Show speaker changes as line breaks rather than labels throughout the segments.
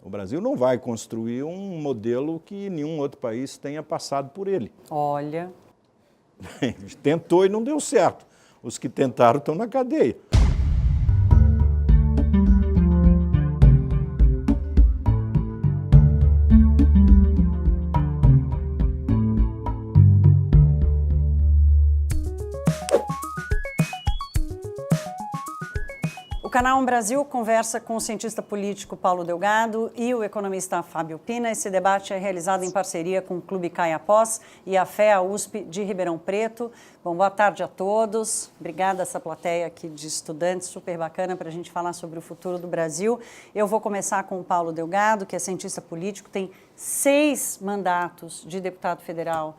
O Brasil não vai construir um modelo que nenhum outro país tenha passado por ele.
Olha.
Tentou e não deu certo. Os que tentaram estão na cadeia.
O Canal 1 Brasil conversa com o cientista político Paulo Delgado e o economista Fábio Pina. Esse debate é realizado em parceria com o Clube Caia Pós e a FEA USP de Ribeirão Preto. Bom, boa tarde a todos. Obrigada a essa plateia aqui de estudantes, super bacana para a gente falar sobre o futuro do Brasil. Eu vou começar com o Paulo Delgado, que é cientista político, tem 6 mandatos de deputado federal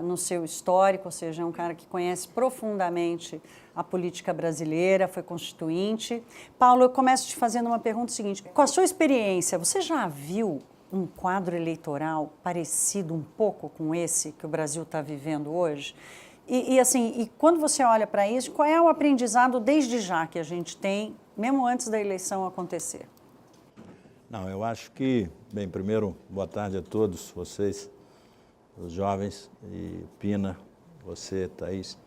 no seu histórico, ou seja, é um cara que conhece profundamente a política brasileira, foi constituinte. Paulo, eu começo te fazendo uma pergunta seguinte. Com a sua experiência, você já viu um quadro eleitoral parecido um pouco com esse que o Brasil está vivendo hoje? E quando você olha para isso, qual é o aprendizado desde já que a gente tem, mesmo antes da eleição acontecer?
Não, eu acho que, bem, primeiro, boa tarde a todos vocês, os jovens, e Pina, você, Thaís.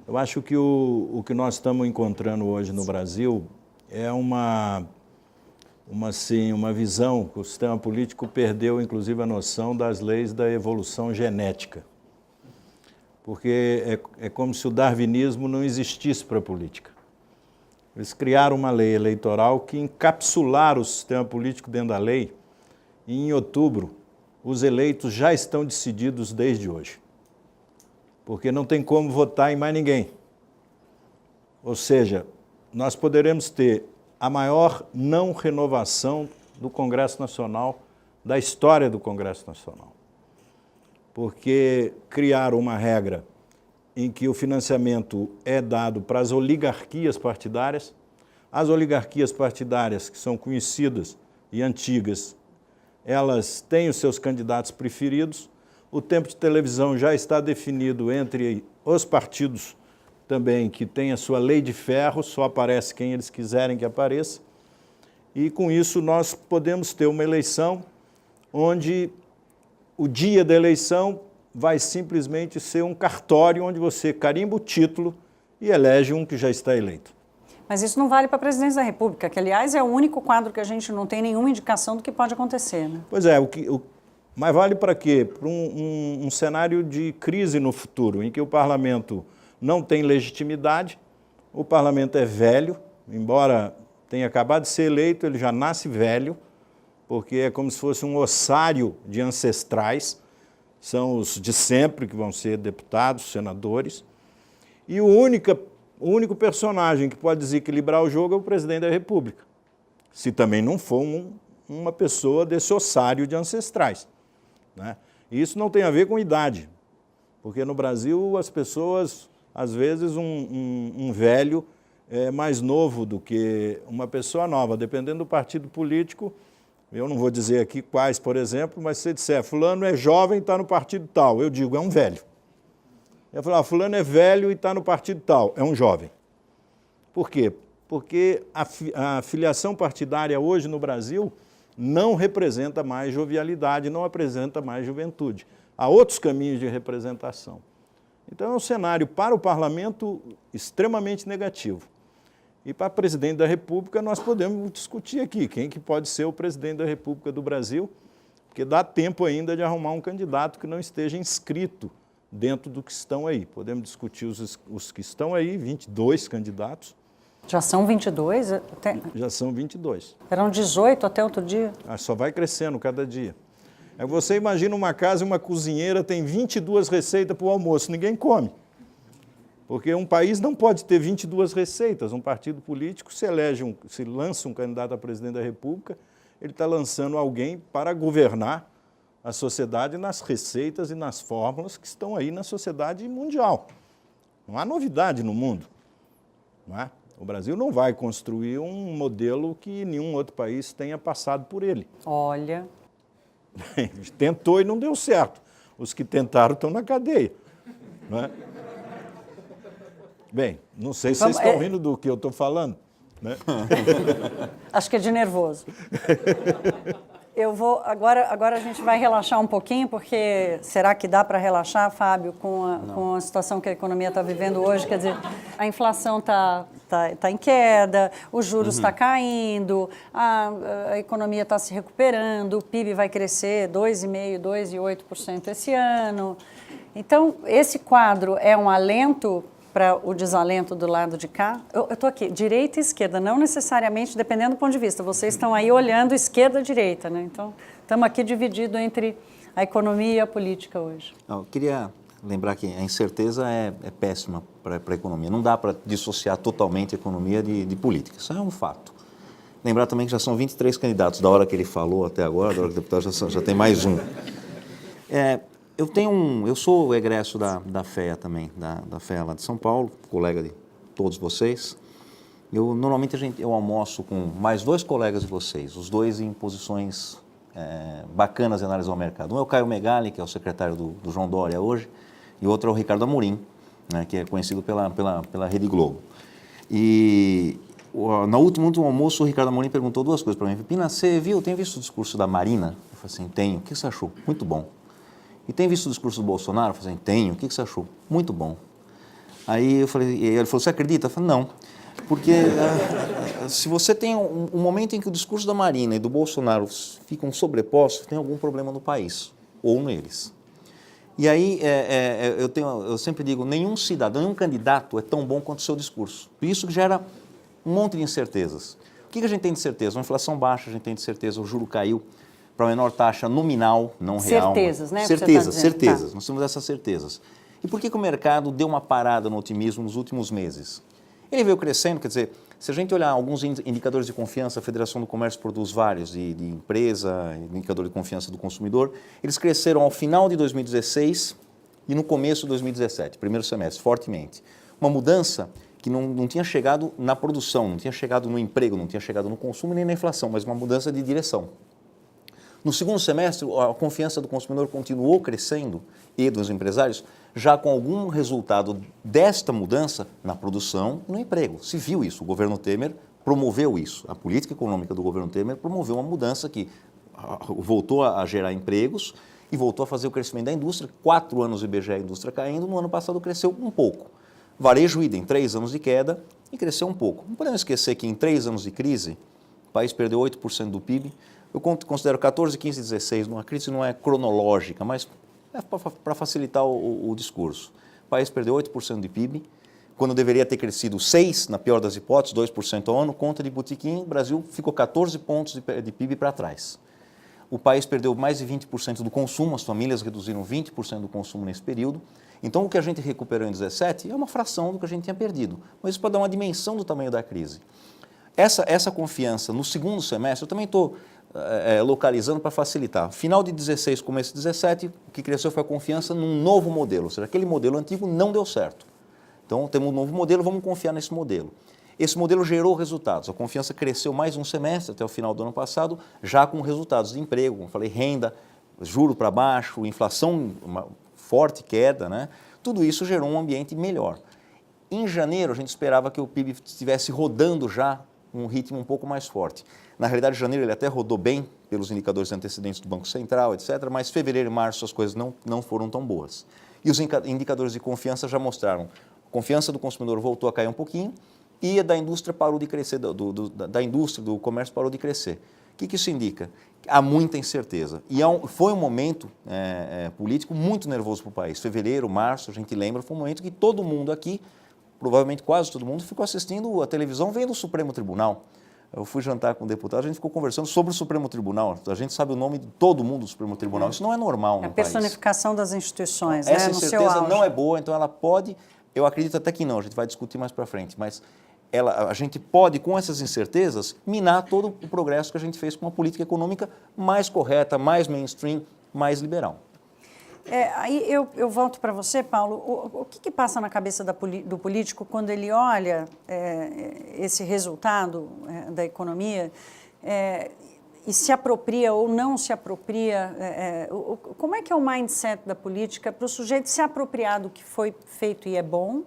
Eu acho que o que nós estamos encontrando hoje no Brasil é uma visão que o sistema político perdeu, inclusive, a noção das leis da evolução genética. Porque é como se o darwinismo não existisse para a política. Eles criaram uma lei eleitoral que encapsularam o sistema político dentro da lei, e em outubro os eleitos já estão decididos desde hoje. Porque não tem como votar em mais ninguém. Ou seja, nós poderemos ter a maior não renovação do Congresso Nacional, da história do Congresso Nacional. Porque criaram uma regra em que o financiamento é dado para as oligarquias partidárias. As oligarquias partidárias, que são conhecidas e antigas, elas têm os seus candidatos preferidos. O tempo de televisão já está definido entre os partidos também, que tem a sua lei de ferro, só aparece quem eles quiserem que apareça. E com isso nós podemos ter uma eleição onde o dia da eleição vai simplesmente ser um cartório onde você carimba o título e elege um que já está eleito.
Mas isso não vale para a presidência da República, que, aliás, é o único quadro que a gente não tem nenhuma indicação do que pode acontecer, né?
Pois é, mas vale para quê? Para um cenário de crise no futuro, em que o parlamento não tem legitimidade, o parlamento é velho, embora tenha acabado de ser eleito, ele já nasce velho, porque é como se fosse um ossário de ancestrais, são os de sempre que vão ser deputados, senadores, e o único personagem que pode desequilibrar o jogo é o presidente da República, se também não for uma pessoa desse ossário de ancestrais, né? E isso não tem a ver com idade, porque no Brasil as pessoas, às vezes um velho é mais novo do que uma pessoa nova, dependendo do partido político. Eu não vou dizer aqui quais, por exemplo, mas se você disser, fulano é jovem e está no partido tal, eu digo, é um velho. Eu falo, fulano é velho e está no partido tal, é um jovem. Por quê? Porque a filiação partidária hoje no Brasil não representa mais jovialidade, não apresenta mais juventude. Há outros caminhos de representação. Então é um cenário para o parlamento extremamente negativo. E para presidente da República nós podemos discutir aqui quem que pode ser o presidente da República do Brasil, porque dá tempo ainda de arrumar um candidato que não esteja inscrito dentro do que estão aí. Podemos discutir os que estão aí, 22 candidatos.
Já são 22?
Já são 22.
Eram 18 até outro dia?
Só vai crescendo cada dia. Aí você imagina uma casa e uma cozinheira tem 22 receitas para o almoço, ninguém come. Porque um país não pode ter 22 receitas. Um partido político se lança um candidato a presidente da República, ele está lançando alguém para governar a sociedade nas receitas e nas fórmulas que estão aí na sociedade mundial. Não há novidade no mundo, não é? O Brasil não vai construir um modelo que nenhum outro país tenha passado por ele.
Olha.
Tentou e não deu certo. Os que tentaram estão na cadeia, não é? Bem, não sei se vocês estão rindo do que eu estou falando. né?
Acho que é de nervoso. Eu vou agora a gente vai relaxar um pouquinho, porque será que dá para relaxar, Fábio, com a situação que a economia está vivendo hoje? Quer dizer, a inflação tá em queda, os juros estão caindo, a economia está se recuperando, o PIB vai crescer 2,5%, 2,8% esse ano. Então, esse quadro é um alento para o desalento do lado de cá? Eu estou aqui, direita e esquerda, não necessariamente dependendo do ponto de vista. Vocês estão aí olhando esquerda e direita, né? Então, estamos aqui divididos entre a economia e a política hoje.
Eu queria lembrar que a incerteza é péssima para a economia. Não dá para dissociar totalmente a economia de política. Isso é um fato. Lembrar também que já são 23 candidatos, da hora que ele falou até agora, da hora que o deputado já tem mais um. Eu sou o egresso da FEA também, da FEA lá de São Paulo, colega de todos vocês. Normalmente eu almoço com mais 2 colegas de vocês, os 2 em posições bacanas de analisar o mercado. Um é o Caio Megali, que é o secretário do João Dória hoje, e o outro é o Ricardo Amorim, né, que é conhecido pela Rede Globo. E no último almoço, o Ricardo Amorim perguntou 2 coisas para mim. Pina, você viu, tem visto o discurso da Marina? Eu falei assim, tenho. O que você achou? Muito bom. E tem visto o discurso do Bolsonaro? Eu falei assim, tenho. O que você achou? Muito bom. Aí eu falei, e ele falou, você acredita? Eu falei, não. Porque se você tem um momento em que o discurso da Marina e do Bolsonaro ficam sobrepostos, tem algum problema no país, ou neles. E aí eu sempre digo, nenhum cidadão, nenhum candidato é tão bom quanto o seu discurso. Isso que gera um monte de incertezas. O que a gente tem de certeza? Uma inflação baixa, a gente tem de certeza, o juro caiu para a menor taxa nominal, não real.
Certezas, né?
Certezas. Nós temos essas certezas. E por que o mercado deu uma parada no otimismo nos últimos meses? Ele veio crescendo, quer dizer, se a gente olhar alguns indicadores de confiança, a Federação do Comércio produz vários, de empresa, indicador de confiança do consumidor, eles cresceram ao final de 2016 e no começo de 2017, primeiro semestre, fortemente. Uma mudança que não tinha chegado na produção, não tinha chegado no emprego, não tinha chegado no consumo nem na inflação, mas uma mudança de direção. No segundo semestre, a confiança do consumidor continuou crescendo e dos empresários, já com algum resultado desta mudança na produção e no emprego. Se viu isso, o governo Temer promoveu isso. A política econômica do governo Temer promoveu uma mudança que voltou a gerar empregos e voltou a fazer o crescimento da indústria. 4 anos o IBGE, a indústria caindo, no ano passado cresceu um pouco. Varejo idem, 3 anos de queda e cresceu um pouco. Não podemos esquecer que em 3 anos de crise, o país perdeu 8% do PIB. Eu considero 14, 15, 16, uma crise não é cronológica, mas é para facilitar o discurso. O país perdeu 8% de PIB, quando deveria ter crescido 6%, na pior das hipóteses, 2% ao ano, conta de botequim, o Brasil ficou 14 pontos de PIB para trás. O país perdeu mais de 20% do consumo, as famílias reduziram 20% do consumo nesse período. Então, o que a gente recuperou em 2017 é uma fração do que a gente tinha perdido, mas isso pode dar uma dimensão do tamanho da crise. Essa confiança no segundo semestre, eu também estou localizando para facilitar. Final de 16, começo de 17, o que cresceu foi a confiança num novo modelo, ou seja, aquele modelo antigo não deu certo. Então, temos um novo modelo, vamos confiar nesse modelo. Esse modelo gerou resultados, a confiança cresceu mais um semestre, até o final do ano passado, já com resultados de emprego, como falei, renda, juro para baixo, inflação, uma forte queda, né? Tudo isso gerou um ambiente melhor. Em janeiro, a gente esperava que o PIB estivesse rodando já um ritmo um pouco mais forte. Na realidade, em janeiro ele até rodou bem pelos indicadores antecedentes do Banco Central, etc., mas fevereiro e março as coisas não foram tão boas. E os indicadores de confiança já mostraram, a confiança do consumidor voltou a cair um pouquinho e a da indústria parou de crescer, da indústria, do comércio parou de crescer. O que isso indica? Há muita incerteza. E foi um momento político muito nervoso para o país. Fevereiro, março, a gente lembra, foi um momento que todo mundo aqui, provavelmente quase todo mundo, ficou assistindo a televisão vendo o Supremo Tribunal. Eu fui jantar com o deputado, a gente ficou conversando sobre o Supremo Tribunal. A gente sabe o nome de todo mundo do Supremo Tribunal. Isso não é normal no país.
A personificação das instituições,
essa
né, no seu
incerteza
auge.
não é boa, então ela pode, eu acredito até que não, a gente vai discutir mais para frente, mas a gente pode, com essas incertezas, minar todo o progresso que a gente fez com uma política econômica mais correta, mais mainstream, mais liberal.
Aí eu volto para você, Paulo. O que passa na cabeça do político quando ele olha esse resultado da economia e se apropria ou não se apropria? Como é que é o mindset da política para o sujeito se apropriar do que foi feito e é bom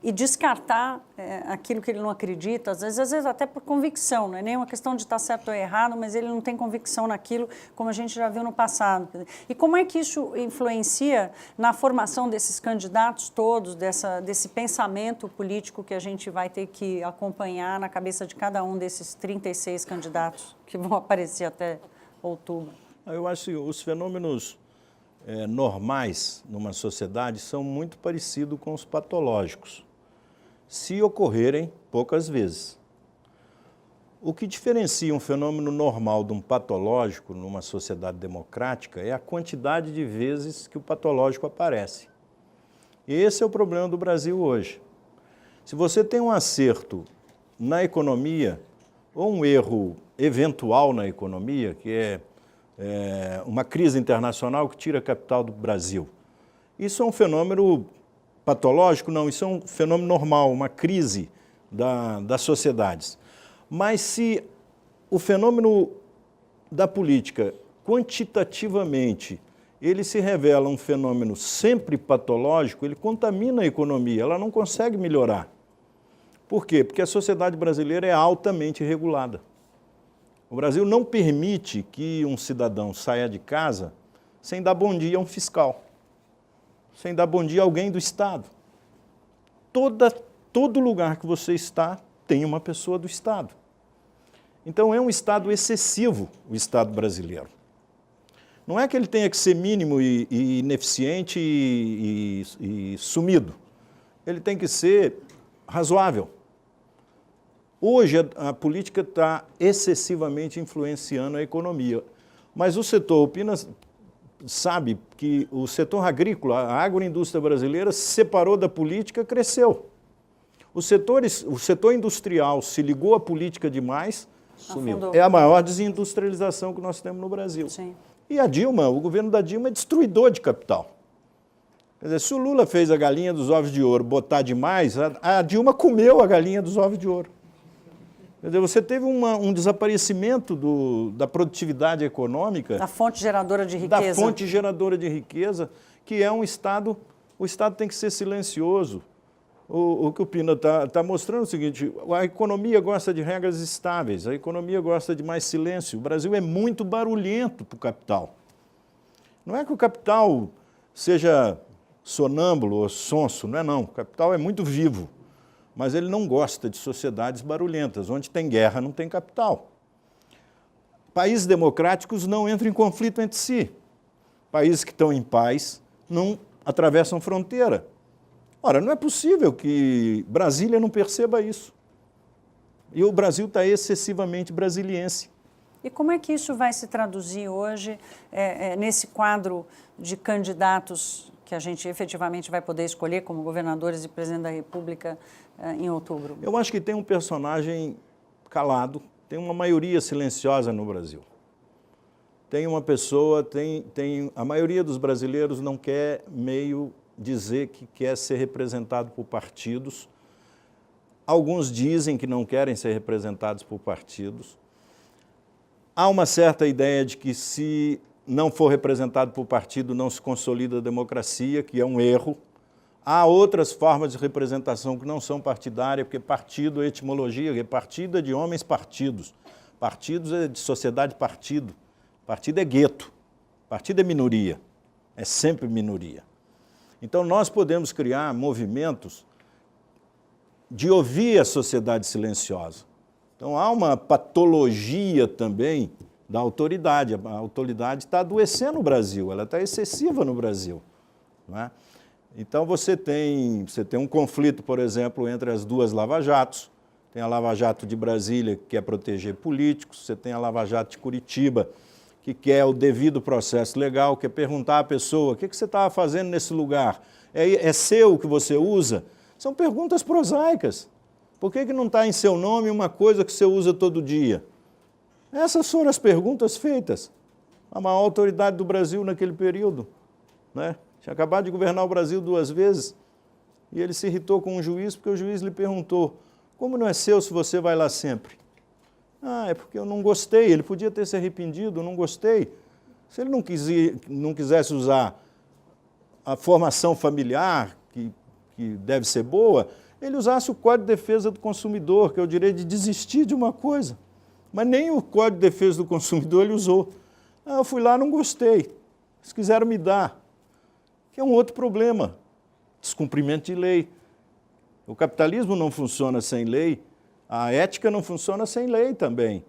e descartar aquilo que ele não acredita, às vezes até por convicção, não é nem uma questão de estar certo ou errado, mas ele não tem convicção naquilo, como a gente já viu no passado. E como é que isso influencia na formação desses candidatos todos, desse pensamento político que a gente vai ter que acompanhar na cabeça de cada um desses 36 candidatos que vão aparecer até outubro?
Eu acho que os fenômenos normais numa sociedade são muito parecidos com os patológicos, se ocorrerem poucas vezes. O que diferencia um fenômeno normal de um patológico numa sociedade democrática é a quantidade de vezes que o patológico aparece. E esse é o problema do Brasil hoje. Se você tem um acerto na economia ou um erro eventual na economia, que é uma crise internacional que tira capital do Brasil. Isso é um fenômeno patológico? Não, isso é um fenômeno normal, uma crise das sociedades. Mas se o fenômeno da política, quantitativamente, ele se revela um fenômeno sempre patológico, ele contamina a economia, ela não consegue melhorar. Por quê? Porque a sociedade brasileira é altamente regulada. O Brasil não permite que um cidadão saia de casa sem dar bom dia a um fiscal, sem dar bom dia a alguém do Estado. Todo lugar que você está tem uma pessoa do Estado. Então é um Estado excessivo, o Estado brasileiro. Não é que ele tenha que ser mínimo e ineficiente e sumido. Ele tem que ser razoável. Hoje a política está excessivamente influenciando a economia, mas o setor, o Pina sabe que o setor agrícola, a agroindústria brasileira se separou da política, cresceu. O setor industrial se ligou à política demais, sumiu. É a maior desindustrialização que nós temos no Brasil.
Sim.
E a Dilma, o governo da Dilma é destruidor de capital. Quer dizer, se o Lula fez a galinha dos ovos de ouro botar demais, a Dilma comeu a galinha dos ovos de ouro. Quer dizer, você teve um desaparecimento da produtividade econômica.
Da fonte geradora de riqueza.
Da fonte geradora de riqueza, que é um Estado, o Estado tem que ser silencioso. O que o Pina está mostrando é o seguinte, a economia gosta de regras estáveis, a economia gosta de mais silêncio. O Brasil é muito barulhento para o capital. Não é que o capital seja sonâmbulo ou sonso, não é não. O capital é muito vivo. Mas ele não gosta de sociedades barulhentas. Onde tem guerra, não tem capital. Países democráticos não entram em conflito entre si. Países que estão em paz não atravessam fronteira. Ora, não é possível que Brasília não perceba isso. E o Brasil está excessivamente brasiliense.
E como é que isso vai se traduzir hoje nesse quadro de candidatos que a gente efetivamente vai poder escolher como governadores e presidente da República em outubro?
Eu acho que tem um personagem calado, tem uma maioria silenciosa no Brasil. Tem uma pessoa, a maioria dos brasileiros não quer meio dizer que quer ser representado por partidos. Alguns dizem que não querem ser representados por partidos. Há uma certa ideia de que se não for representado por partido, não se consolida a democracia, que é um erro. Há outras formas de representação que não são partidárias, porque partido é etimologia, porque partido é de homens partidos. Partidos é de sociedade partido. Partido é gueto. Partido é minoria. É sempre minoria. Então nós podemos criar movimentos de ouvir a sociedade silenciosa. Então há uma patologia também da autoridade. A autoridade está adoecendo o Brasil, ela está excessiva no Brasil. Não é? Então você tem um conflito, por exemplo, entre as duas lava-jatos. Tem a Lava Jato de Brasília, que quer proteger políticos, você tem a Lava Jato de Curitiba, que quer o devido processo legal, quer perguntar à pessoa, o que você estava fazendo nesse lugar? É seu que você usa? São perguntas prosaicas. Por que não está em seu nome uma coisa que você usa todo dia? Essas foram as perguntas feitas. A maior autoridade do Brasil naquele período, né? Tinha acabado de governar o Brasil 2 vezes e ele se irritou com um juiz porque o juiz lhe perguntou, como não é seu se você vai lá sempre? Ah, é porque eu não gostei, ele podia ter se arrependido, eu não gostei. Se ele não quisesse usar a formação familiar, que deve ser boa, ele usasse o Código de Defesa do Consumidor, que é o direito de desistir de uma coisa. Mas nem o Código de Defesa do Consumidor ele usou. Eu fui lá, não gostei. Eles quiseram me dar. Que é um outro problema. Descumprimento de lei. O capitalismo não funciona sem lei, a ética não funciona sem lei também.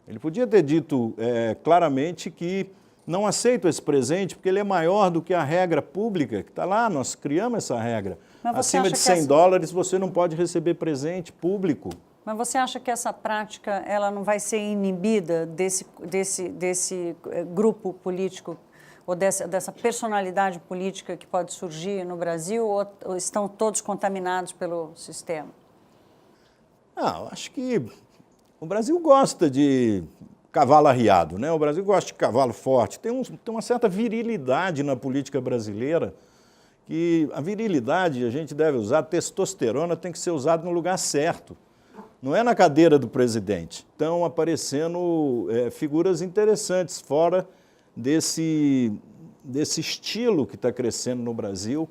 Ele podia ter dito claramente que não aceito esse presente porque ele é maior do que a regra pública, que está lá, nós criamos essa regra. Acima de $100 você não pode receber presente público.
Mas você acha que essa prática ela não vai ser inibida desse grupo político ou dessa personalidade política que pode surgir no Brasil, ou estão todos contaminados pelo sistema?
Eu acho que o Brasil gosta de cavalo arriado, né? O Brasil gosta de cavalo forte. Tem uma certa virilidade na política brasileira, que a virilidade a gente deve usar, a testosterona tem que ser usada no lugar certo. Não é na cadeira do presidente. Estão aparecendo figuras interessantes fora desse estilo que está crescendo no Brasil,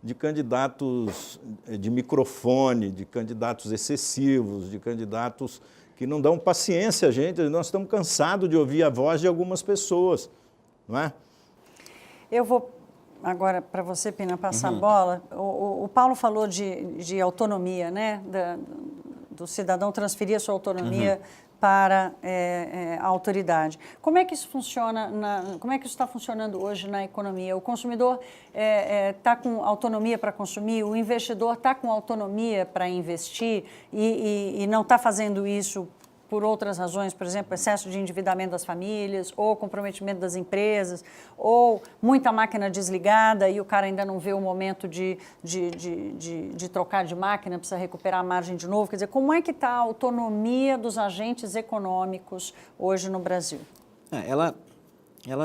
de candidatos de microfone, de candidatos excessivos, de candidatos que não dão paciência a gente. Nós estamos cansados de ouvir a voz de algumas pessoas, não é?
Eu vou agora, para você, Pina, passar a bola. O Paulo falou de autonomia, né? Do cidadão transferir a sua autonomia para a autoridade. Como é que isso funciona? Como é que isso está funcionando hoje na economia? O consumidor está com autonomia para consumir, o investidor está com autonomia para investir e não está fazendo isso por outras razões, por exemplo, excesso de endividamento das famílias, ou comprometimento das empresas, ou muita máquina desligada e o cara ainda não vê o momento de trocar de máquina, precisa recuperar a margem de novo. Quer dizer, como é que está a autonomia dos agentes econômicos hoje no Brasil?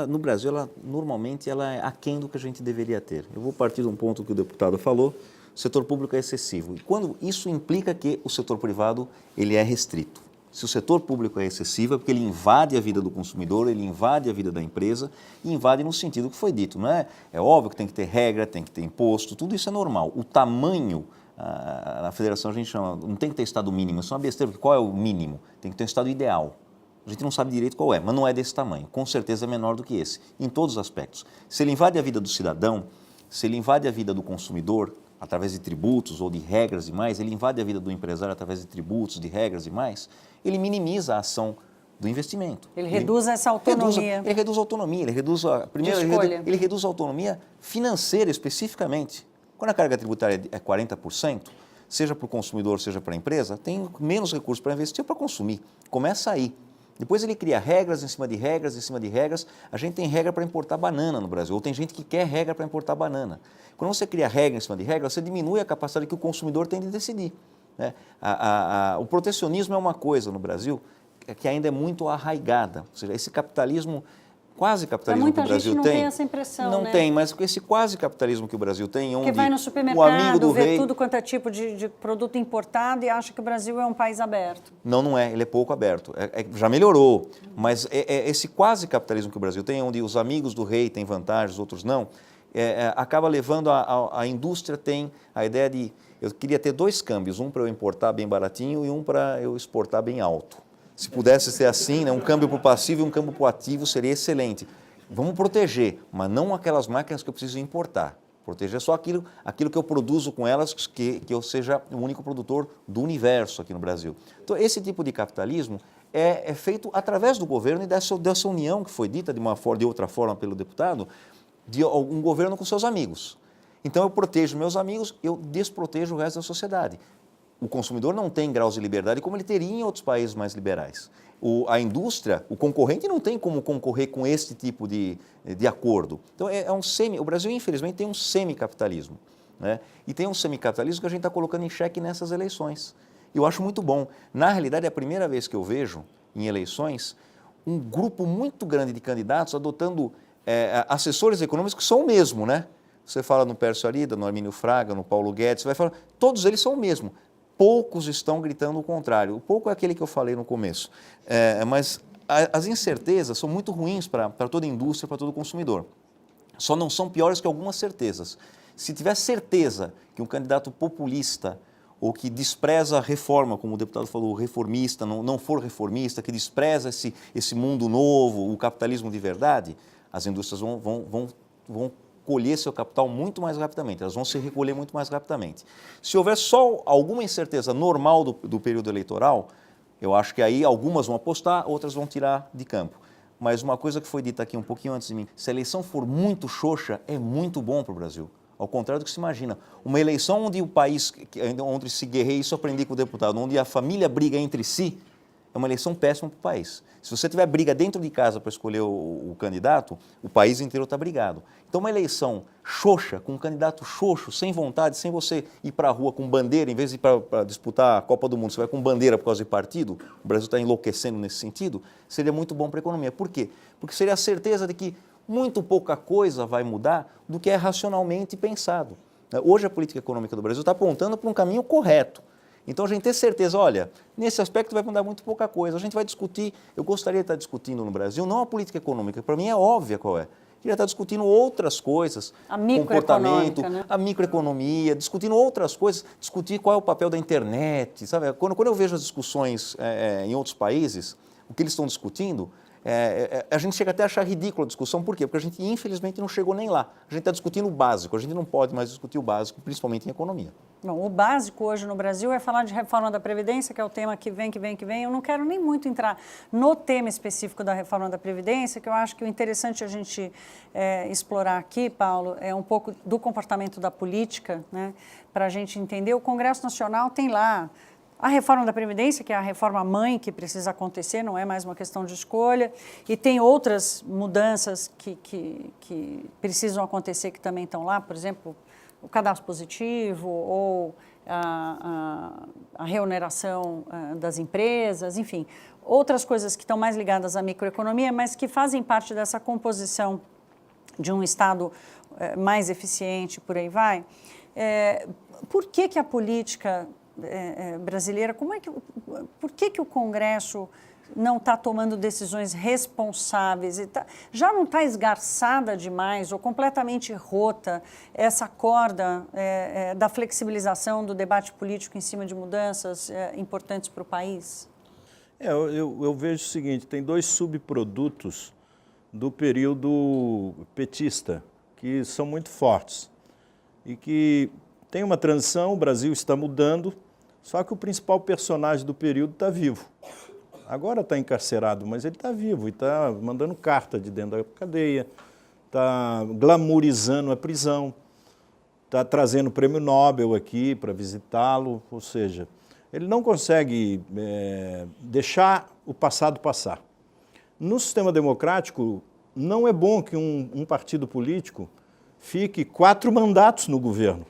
No Brasil, normalmente, ela é aquém do que a gente deveria ter. Eu vou partir de um ponto que o deputado falou: o setor público é excessivo. E quando isso implica que o setor privado ele é restrito. Se o setor público é excessivo, é porque ele invade a vida do consumidor, ele invade a vida da empresa e invade no sentido que foi dito, não é? É óbvio que tem que ter regra, tem que ter imposto, tudo isso é normal. O tamanho, na federação a gente chama, não tem que ter estado mínimo, isso é uma besteira, porque qual é o mínimo? Tem que ter um estado ideal. A gente não sabe direito qual é, mas não é desse tamanho, com certeza é menor do que esse, em todos os aspectos. Se ele invade a vida do cidadão, se ele invade a vida do consumidor, através de tributos ou de regras e mais, ele invade a vida do empresário através de tributos, de regras e mais, ele minimiza a ação do investimento.
Ele reduz essa autonomia.
Ele reduz a autonomia, ele reduz a autonomia financeira especificamente. Quando a carga tributária é 40%, seja para o consumidor, seja para a empresa, tem menos recursos para investir ou para consumir. Começa aí. Depois ele cria regras em cima de regras, em cima de regras. A gente tem regra para importar banana no Brasil, ou tem gente que quer regra para importar banana. Quando você cria regra em cima de regra, você diminui a capacidade que o consumidor tem de decidir, né? O protecionismo é uma coisa no Brasil que ainda é muito arraigada. Ou seja, esse capitalismo, quase capitalismo que o Brasil tem...
Muita gente não tem essa impressão,
não,
né?
tem, mas esse quase capitalismo que o Brasil tem, onde
que vai no
o amigo do
supermercado, vê
rei...
tudo quanto é tipo de produto importado e acha que o Brasil é um país aberto.
Não é, ele é pouco aberto. Já melhorou, mas esse quase capitalismo que o Brasil tem, onde os amigos do rei têm vantagens, outros não, acaba levando a indústria tem a ideia de... Eu queria ter dois câmbios, um para eu importar bem baratinho e um para eu exportar bem alto. Se pudesse ser assim, né, um câmbio para o passivo e um câmbio para o ativo seria excelente. Vamos proteger, mas não aquelas máquinas que eu preciso importar. Proteger só aquilo que eu produzo com elas, que eu seja o único produtor do universo aqui no Brasil. Então, esse tipo de capitalismo é feito através do governo e dessa união que foi dita de outra forma pelo deputado, de um governo com seus amigos. Então, eu protejo meus amigos, eu desprotejo o resto da sociedade. O consumidor não tem graus de liberdade como ele teria em outros países mais liberais. A indústria, o concorrente não tem como concorrer com este tipo de acordo. Então, o Brasil, infelizmente, tem um semicapitalismo, né? E tem um semicapitalismo que a gente está colocando em xeque nessas eleições. Eu acho muito bom. Na realidade, é a primeira vez que eu vejo, em eleições, um grupo muito grande de candidatos adotando assessores econômicos que são o mesmo, né? Você fala no Pércio Arida, no Armínio Fraga, no Paulo Guedes, você vai falar, todos eles são o mesmo. Poucos estão gritando o contrário. O pouco é aquele que eu falei no começo. Mas as incertezas são muito ruins para toda a indústria, para todo consumidor. Só não são piores que algumas certezas. Se tiver certeza que um candidato populista ou que despreza a reforma, como o deputado falou, reformista, não for reformista, que despreza esse mundo novo, o capitalismo de verdade, as indústrias vão colher seu capital muito mais rapidamente, elas vão se recolher muito mais rapidamente. Se houver só alguma incerteza normal do período eleitoral, eu acho que aí algumas vão apostar, outras vão tirar de campo. Mas uma coisa que foi dita aqui um pouquinho antes de mim, se a eleição for muito xoxa, é muito bom para o Brasil. Ao contrário do que se imagina. Uma eleição onde o país, onde se guerreia, isso eu aprendi com o deputado, onde a família briga entre si, é uma eleição péssima para o país. Se você tiver briga dentro de casa para escolher o candidato, o país inteiro está brigado. Então, uma eleição xoxa, com um candidato xoxo, sem vontade, sem você ir para a rua com bandeira, em vez de ir para disputar a Copa do Mundo, você vai com bandeira por causa de partido, o Brasil está enlouquecendo nesse sentido, seria muito bom para a economia. Por quê? Porque seria a certeza de que muito pouca coisa vai mudar do que é racionalmente pensado. Hoje, a política econômica do Brasil está apontando para um caminho correto. Então, a gente ter certeza, olha, nesse aspecto vai mudar muito pouca coisa. A gente vai discutir, eu gostaria de estar discutindo no Brasil, não a política econômica, para mim é óbvia qual é. Eu queria estar discutindo outras coisas, comportamento, né? A microeconomia, discutindo outras coisas, discutir qual é o papel da internet, sabe? Quando eu vejo as discussões em outros países, o que eles estão discutindo, a gente chega até a achar ridícula a discussão. Por quê? Porque a gente, infelizmente, não chegou nem lá. A gente está discutindo o básico, a gente não pode mais discutir o básico, principalmente em economia.
Bom, o básico hoje no Brasil é falar de reforma da Previdência, que é o tema que vem. Eu não quero nem muito entrar no tema específico da reforma da Previdência, que eu acho que o interessante a gente explorar aqui, Paulo, é um pouco do comportamento da política, né, para a gente entender. O Congresso Nacional tem lá a reforma da Previdência, que é a reforma mãe que precisa acontecer, não é mais uma questão de escolha, e tem outras mudanças que precisam acontecer que também estão lá, por exemplo, o cadastro positivo ou a reoneração das empresas, enfim, outras coisas que estão mais ligadas à microeconomia, mas que fazem parte dessa composição de um Estado mais eficiente, por aí vai. Por que a política brasileira, por que o Congresso não está tomando decisões responsáveis? Já não está esgarçada demais ou completamente rota essa corda da flexibilização do debate político em cima de mudanças importantes para o país?
Eu vejo o seguinte, tem dois subprodutos do período petista que são muito fortes e que tem uma transição, o Brasil está mudando, só que o principal personagem do período está vivo. Agora está encarcerado, mas ele está vivo e está mandando carta de dentro da cadeia, está glamourizando a prisão, está trazendo o prêmio Nobel aqui para visitá-lo, ou seja, ele não consegue deixar o passado passar. No sistema democrático, não é bom que um partido político fique 4 mandatos no governo.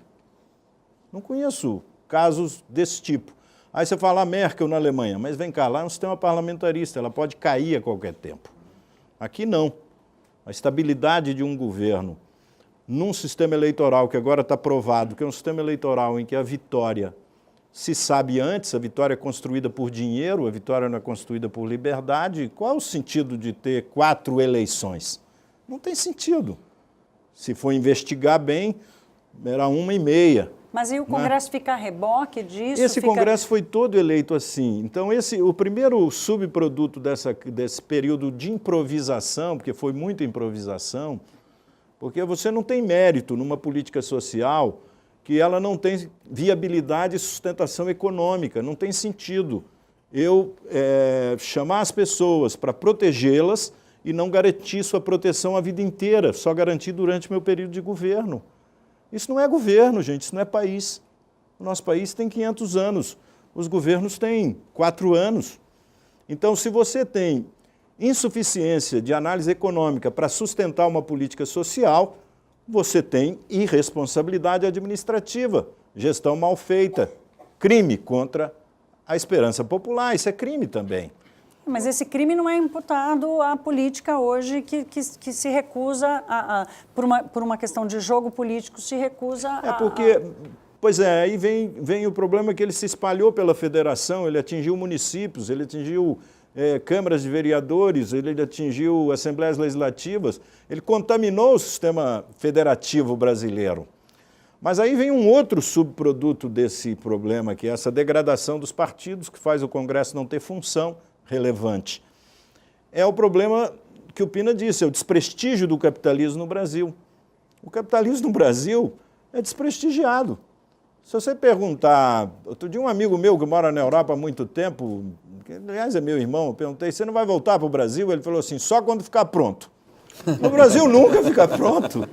Não conheço casos desse tipo. Aí você fala a Merkel na Alemanha, mas vem cá, lá é um sistema parlamentarista, ela pode cair a qualquer tempo. Aqui não. A estabilidade de um governo num sistema eleitoral que agora está provado, que é um sistema eleitoral em que a vitória se sabe antes, a vitória é construída por dinheiro, a vitória não é construída por liberdade. Qual é o sentido de ter 4 eleições? Não tem sentido. Se for investigar bem, era 1,5.
Mas e o Congresso fica a reboque disso?
Esse Congresso foi todo eleito assim. Então, o primeiro subproduto desse período de improvisação, porque foi muita improvisação, porque você não tem mérito numa política social que ela não tem viabilidade e sustentação econômica, não tem sentido eu chamar as pessoas para protegê-las e não garantir sua proteção a vida inteira, só garantir durante o meu período de governo. Isso não é governo, gente, isso não é país. O nosso país tem 500 anos, os governos têm 4 anos. Então, se você tem insuficiência de análise econômica para sustentar uma política social, você tem irresponsabilidade administrativa, gestão mal feita, crime contra a esperança popular, isso é crime também.
Mas esse crime não é imputado à política hoje que se recusa, por uma questão de jogo político, se recusa
Pois é, aí vem o problema que ele se espalhou pela federação, ele atingiu municípios, ele atingiu câmaras de vereadores, ele atingiu assembleias legislativas, ele contaminou o sistema federativo brasileiro. Mas aí vem um outro subproduto desse problema, que é essa degradação dos partidos, que faz o Congresso não ter função relevante. É o problema que o Pina disse, é o desprestígio do capitalismo no Brasil. O capitalismo no Brasil é desprestigiado. Se você perguntar, outro dia um amigo meu que mora na Europa há muito tempo, que aliás é meu irmão, eu perguntei, você não vai voltar para o Brasil? Ele falou assim, só quando ficar pronto. No Brasil nunca fica pronto.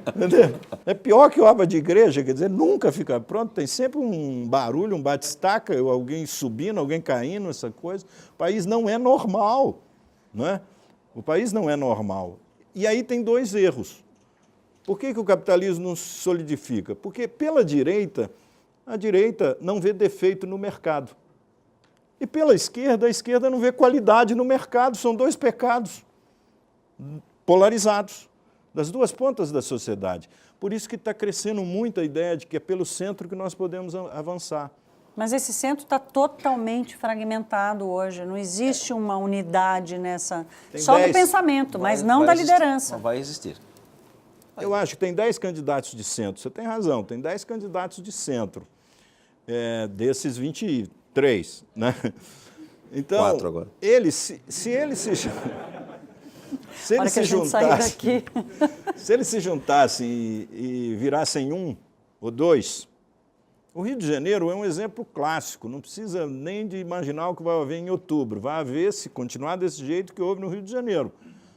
Entendeu? É pior que obra de igreja, quer dizer, nunca fica pronto, tem sempre um barulho, um bate-estaca, alguém subindo, alguém caindo, essa coisa. O país não é normal, não é? O país não é normal. E aí tem dois erros. Por que o capitalismo não se solidifica? Porque pela direita, a direita não vê defeito no mercado. E pela esquerda, a esquerda não vê qualidade no mercado, são dois pecados polarizados, das duas pontas da sociedade. Por isso que está crescendo muito a ideia de que é pelo centro que nós podemos avançar.
Mas esse centro está totalmente fragmentado hoje, não existe uma unidade nessa... Só do pensamento, mas não da liderança.
Não vai existir.
Eu acho que tem 10 candidatos de centro, você tem razão, tem 10 candidatos de centro, desses 23, né? Então,
4 agora.
Se ele se juntassem e virassem um ou dois, o Rio de Janeiro é um exemplo clássico, não precisa nem de imaginar o que vai haver em outubro, vai haver, se continuar desse jeito que houve no Rio de Janeiro.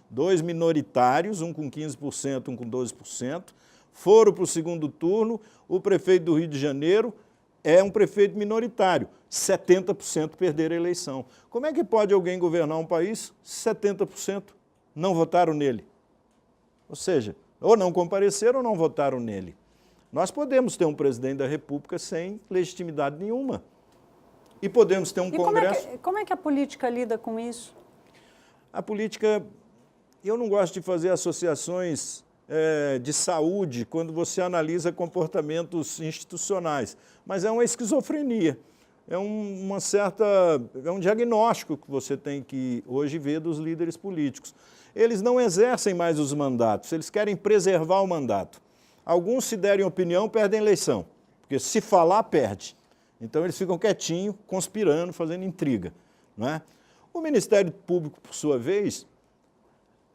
2 minoritários, um com 15%, um com 12%, foram para o segundo turno, o prefeito do Rio de Janeiro é um prefeito minoritário, 70% perderam a eleição. Como é que pode alguém governar um país se 70% não votaram nele? Ou seja, ou não compareceram ou não votaram nele. Nós podemos ter um presidente da República sem legitimidade nenhuma. E podemos ter um Congresso...
Como é que a política lida com isso?
A política... Eu não gosto de fazer associações de saúde quando você analisa comportamentos institucionais, mas é uma esquizofrenia, é um diagnóstico que você tem que hoje ver dos líderes políticos. Eles não exercem mais os mandatos, eles querem preservar o mandato. Alguns, se derem opinião, perdem a eleição, porque se falar, perde. Então eles ficam quietinhos, conspirando, fazendo intriga, não é? O Ministério Público, por sua vez,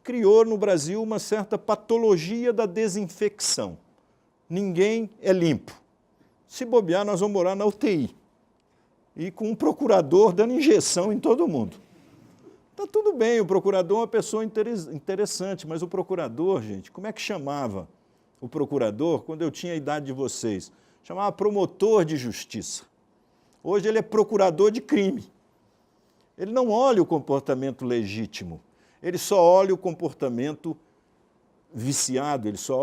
criou no Brasil uma certa patologia da desinfecção. Ninguém é limpo. Se bobear, nós vamos morar na UTI. E com um procurador dando injeção em todo mundo. Está tudo bem, o procurador é uma pessoa interessante, mas o procurador, gente, como é que chamava o procurador quando eu tinha a idade de vocês? Chamava promotor de justiça. Hoje ele é procurador de crime. Ele não olha o comportamento legítimo. Ele só olha o comportamento viciado, ele só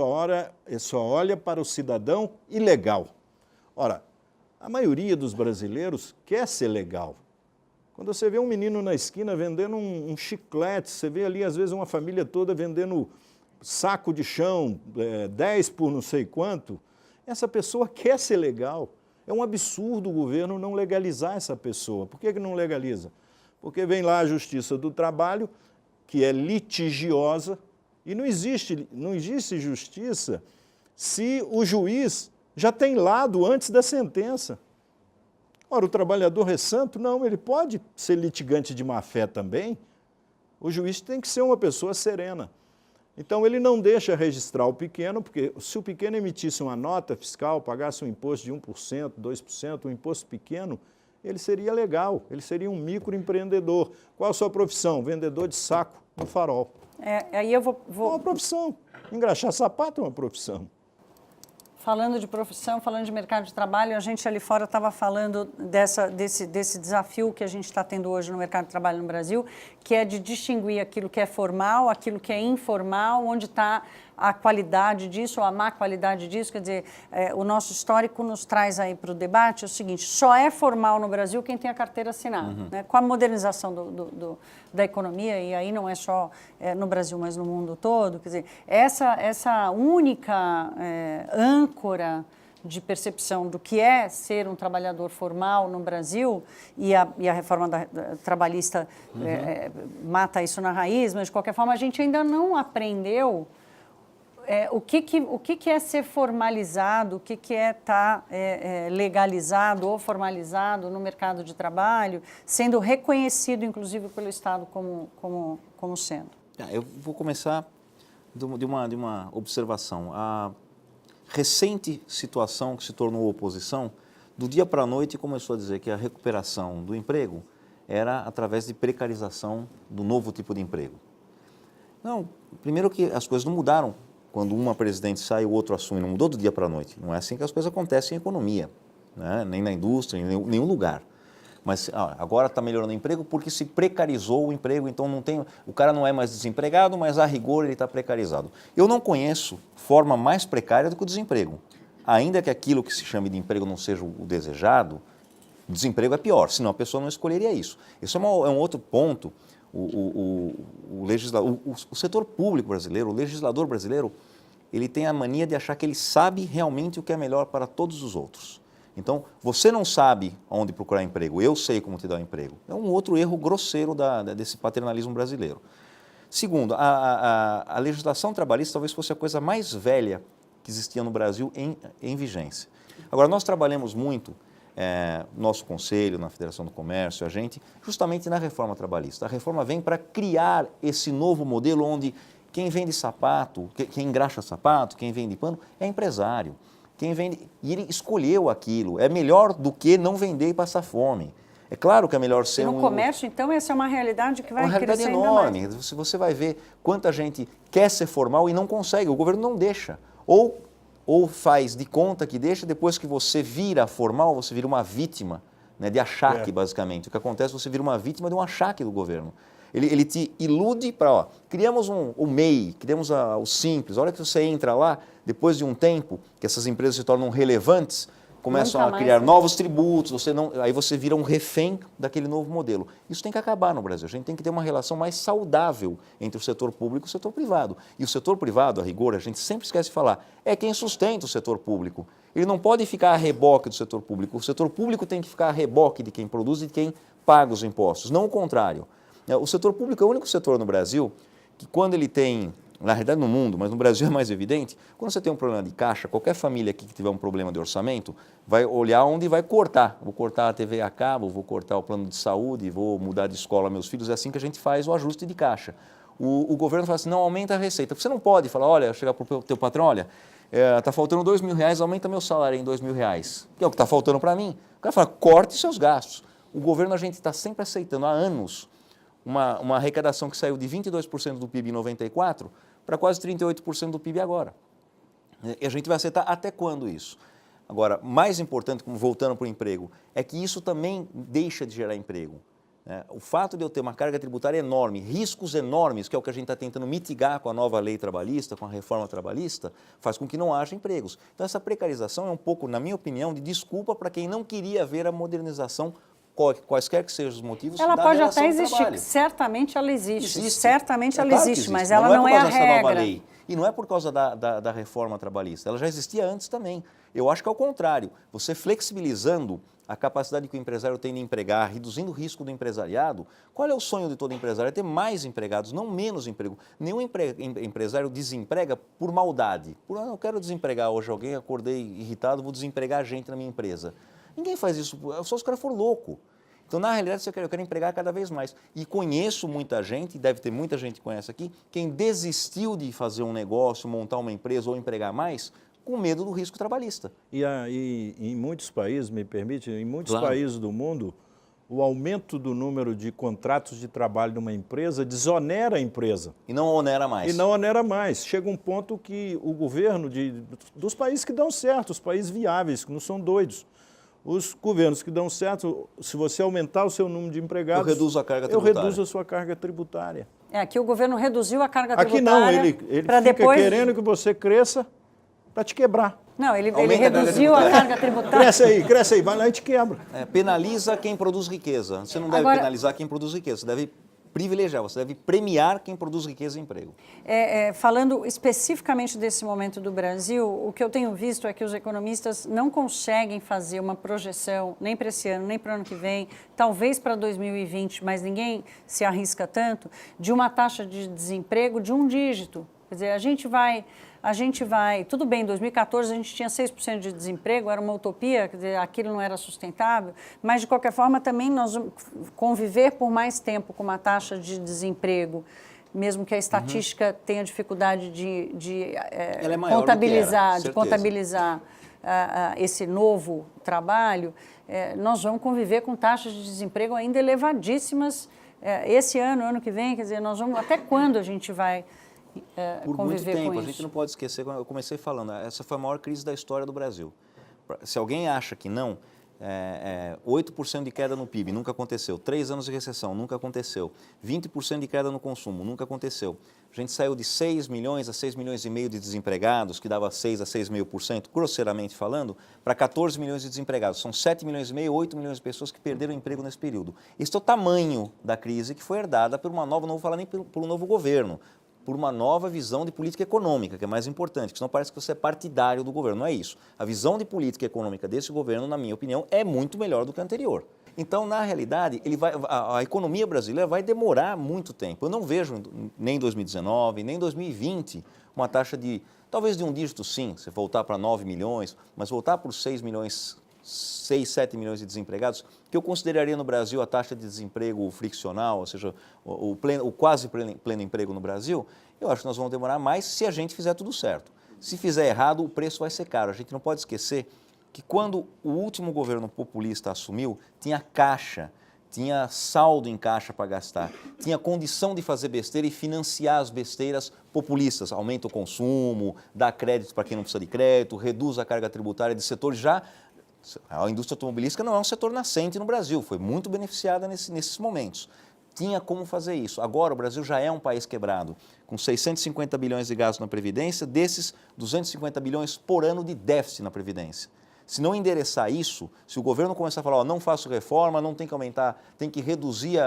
olha para o cidadão ilegal. Ora, a maioria dos brasileiros quer ser legal. Quando você vê um menino na esquina vendendo um chiclete, você vê ali às vezes uma família toda vendendo saco de chão, 10 por não sei quanto, essa pessoa quer ser legal. É um absurdo o governo não legalizar essa pessoa. Por que não legaliza? Porque vem lá a Justiça do Trabalho, que é litigiosa, e não existe justiça se o juiz já tem lado antes da sentença. Ora, o trabalhador é santo? Não, ele pode ser litigante de má-fé também. O juiz tem que ser uma pessoa serena. Então, ele não deixa registrar o pequeno, porque se o pequeno emitisse uma nota fiscal, pagasse um imposto de 1%, 2%, um imposto pequeno, ele seria legal, ele seria um microempreendedor. Qual a sua profissão? Vendedor de saco no farol.
Aí eu vou...
É uma profissão. Engraxar sapato é uma profissão.
Falando de profissão, falando de mercado de trabalho, a gente ali fora estava falando desse desafio que a gente está tendo hoje no mercado de trabalho no Brasil, que é de distinguir aquilo que é formal, aquilo que é informal, onde está a qualidade disso ou a má qualidade disso. Quer dizer, o nosso histórico nos traz aí para o debate o seguinte: só é formal no Brasil quem tem a carteira assinada.
Uhum.
Né? Com a modernização da economia, e aí não é só no Brasil, mas no mundo todo, quer dizer, essa única âncora de percepção do que é ser um trabalhador formal no Brasil, e a reforma trabalhista mata isso na raiz, mas de qualquer forma a gente ainda não aprendeu o que é ser formalizado, o que é estar legalizado ou formalizado no mercado de trabalho, sendo reconhecido, inclusive, pelo Estado como sendo?
Eu vou começar de uma observação. A recente situação que se tornou oposição, do dia para a noite começou a dizer que a recuperação do emprego era através de precarização do novo tipo de emprego. Não, primeiro que as coisas não mudaram quando uma presidente sai e o outro assume, não mudou do dia para a noite. Não é assim que as coisas acontecem em economia, né? Nem na indústria, em nenhum lugar. Mas agora está melhorando o emprego porque se precarizou o emprego, então o cara não é mais desempregado, mas a rigor ele está precarizado. Eu não conheço forma mais precária do que o desemprego. Ainda que aquilo que se chame de emprego não seja o desejado, o desemprego é pior, senão a pessoa não escolheria isso. Isso é um outro ponto. O setor público brasileiro, o legislador brasileiro, ele tem a mania de achar que ele sabe realmente o que é melhor para todos os outros. Então, você não sabe onde procurar emprego, eu sei como te dar um emprego. É um outro erro grosseiro desse paternalismo brasileiro. Segundo, a legislação trabalhista talvez fosse a coisa mais velha que existia no Brasil em vigência. Agora, nós trabalhamos muito, nosso conselho, na Federação do Comércio, a gente, justamente na reforma trabalhista. A reforma vem para criar esse novo modelo onde quem vende sapato, quem engraxa sapato, quem vende pano, é empresário. Quem vende, e ele escolheu aquilo. É melhor do que não vender e passar fome. É claro que é melhor ser
no comércio, então, essa é uma realidade que vai crescer ainda mais.
Uma realidade enorme. Você vai ver quanta gente quer ser formal e não consegue. O governo não deixa. Ou faz de conta que deixa, depois que você vira formal, você vira uma vítima, né, de achaque, basicamente. O que acontece, você vira uma vítima de um achaque do governo. Ele te ilude para, criamos o MEI, criamos o Simples. Olha que você entra lá, depois de um tempo que essas empresas se tornam relevantes, começam a criar novos tributos, aí você vira um refém daquele novo modelo. Isso tem que acabar no Brasil. A gente tem que ter uma relação mais saudável entre o setor público e o setor privado. E o setor privado, a rigor, a gente sempre esquece de falar, é quem sustenta o setor público. Ele não pode ficar a reboque do setor público. O setor público tem que ficar a reboque de quem produz e de quem paga os impostos, não o contrário. O setor público é o único setor no Brasil que, quando ele tem, na realidade no mundo, mas no Brasil é mais evidente, quando você tem um problema de caixa, qualquer família aqui que tiver um problema de orçamento vai olhar onde vai cortar. Vou cortar a TV a cabo, vou cortar o plano de saúde, vou mudar de escola meus filhos. É assim que a gente faz o ajuste de caixa. O governo fala assim, não, aumenta a receita. Você não pode falar, olha, chegar para o teu patrão, olha, está faltando R$2.000, aumenta meu salário em R$2.000, que é o que está faltando para mim. O cara fala, corte seus gastos. O governo, a gente está sempre aceitando há anos uma arrecadação que saiu de 22% do PIB em 94 para quase 38% do PIB agora. E a gente vai aceitar até quando isso? Agora, mais importante, voltando para o emprego, é que isso também deixa de gerar emprego. O fato de eu ter uma carga tributária enorme, riscos enormes, que é o que a gente está tentando mitigar com a nova lei trabalhista, com a reforma trabalhista, faz com que não haja empregos. Então, essa precarização é um pouco, na minha opinião, de desculpa para quem não queria ver a modernização, quaisquer que sejam os motivos.
Ela
da
pode até
relação
existir,
trabalho.
certamente ela existe. Certamente ela
claro
existe, mas ela não é a regra.
Não é por causa dessa nova lei. E não é por causa da reforma trabalhista. Ela já existia antes também. Eu acho que é o contrário. Você flexibilizando a capacidade que o empresário tem de empregar, reduzindo o risco do empresariado, qual é o sonho de todo empresário? É ter mais empregados, não menos emprego. Nenhum empresário desemprega por maldade. Eu quero desempregar hoje alguém, acordei irritado, vou desempregar gente na minha empresa. Ninguém faz isso, só se o cara for louco. Então, na realidade, eu quero empregar cada vez mais. E conheço muita gente, deve ter muita gente que conhece aqui, quem desistiu de fazer um negócio, montar uma empresa ou empregar mais, com medo do risco trabalhista.
E em muitos países, me permite, em muitos países do mundo, o aumento do número de contratos de trabalho de uma empresa desonera a empresa.
E não onera mais.
E não onera mais. Chega um ponto que o governo dos países que dão certo, os países viáveis, que não são doidos, os governos que dão certo, se você aumentar o seu número de empregados,
eu reduzo a carga
eu
tributária.
reduzo a sua carga tributária.
Aqui o governo reduziu a carga
Aqui
tributária.
não, ele fica querendo que você cresça para te quebrar.
Não, ele reduziu a carga tributária.
Cresce aí, vai lá e te quebra.
Penaliza quem produz riqueza. Você não deve penalizar quem produz riqueza, você deve privilegiar, você deve premiar quem produz riqueza e emprego.
Falando especificamente desse momento do Brasil, o que eu tenho visto é que os economistas não conseguem fazer uma projeção, nem para esse ano, nem para o ano que vem, talvez para 2020, mas ninguém se arrisca tanto, de uma taxa de desemprego de um dígito. Quer dizer, a gente vai, tudo bem, em 2014 a gente tinha 6% de desemprego, era uma utopia, quer dizer, aquilo não era sustentável, mas de qualquer forma também nós vamos conviver por mais tempo com uma taxa de desemprego, mesmo que a estatística tenha dificuldade de contabilizar esse novo trabalho, nós vamos conviver com taxas de desemprego ainda elevadíssimas esse ano que vem, quer dizer, nós vamos, até quando a gente vai
por muito tempo, a
isso?
gente não pode esquecer, eu comecei falando, essa foi a maior crise da história do Brasil. Se alguém acha que não, 8% de queda no PIB, nunca aconteceu. 3 anos de recessão, nunca aconteceu. 20% de queda no consumo, nunca aconteceu. A gente saiu de 6 milhões a 6 milhões e meio de desempregados, que dava 6 a 6,5%, grosseiramente falando, para 14 milhões de desempregados. São 7 milhões e meio, 8 milhões de pessoas que perderam o emprego nesse período. Esse é o tamanho da crise que foi herdada por uma nova, não vou falar nem por um novo governo, por uma nova visão de política econômica, que é mais importante, porque senão parece que você é partidário do governo. Não é isso. A visão de política econômica desse governo, na minha opinião, é muito melhor do que a anterior. Então, na realidade, a economia brasileira vai demorar muito tempo. Eu não vejo, nem em 2019, nem em 2020, uma taxa de, talvez de um dígito sim, você voltar para 9 milhões, mas voltar para os 6 milhões, 6, 7 milhões de desempregados, que eu consideraria no Brasil a taxa de desemprego friccional, ou seja, o quase pleno emprego no Brasil, eu acho que nós vamos demorar mais se a gente fizer tudo certo. Se fizer errado, o preço vai ser caro. A gente não pode esquecer que quando o último governo populista assumiu, tinha caixa, tinha saldo em caixa para gastar, tinha condição de fazer besteira e financiar as besteiras populistas, aumenta o consumo, dá crédito para quem não precisa de crédito, reduz a carga tributária de setores já. A indústria automobilística não é um setor nascente no Brasil, foi muito beneficiada nesses momentos. Tinha como fazer isso. Agora o Brasil já é um país quebrado, com 650 bilhões de gastos na Previdência, desses 250 bilhões por ano de déficit na Previdência. Se não endereçar isso, se o governo começar a falar, ó, não faço reforma, não tem que aumentar, tem que reduzir,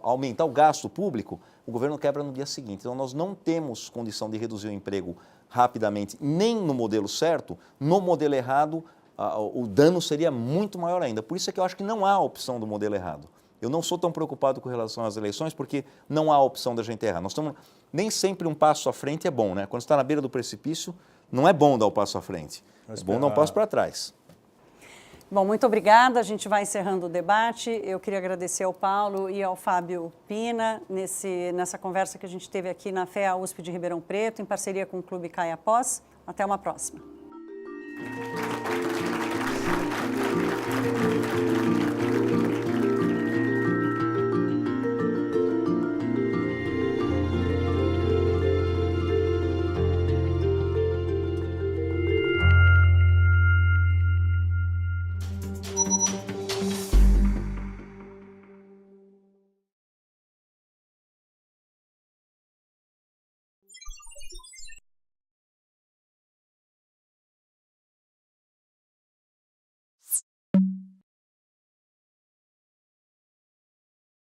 aumentar o gasto público, o governo quebra no dia seguinte. Então nós não temos condição de reduzir o emprego rapidamente, nem no modelo certo, no modelo errado, o dano seria muito maior ainda. Por isso é que eu acho que não há opção do modelo errado. Eu não sou tão preocupado com relação às eleições, porque não há opção da gente errar. Nós estamos, nem sempre um passo à frente é bom, né? Quando você está na beira do precipício, não é bom dar o passo à frente. É bom dar um passo para trás.
Bom, muito obrigada. A gente vai encerrando o debate. Eu queria agradecer ao Paulo e ao Fábio Pina nessa conversa que a gente teve aqui na FEA USP de Ribeirão Preto, em parceria com o Clube Caia Pós. Até uma próxima.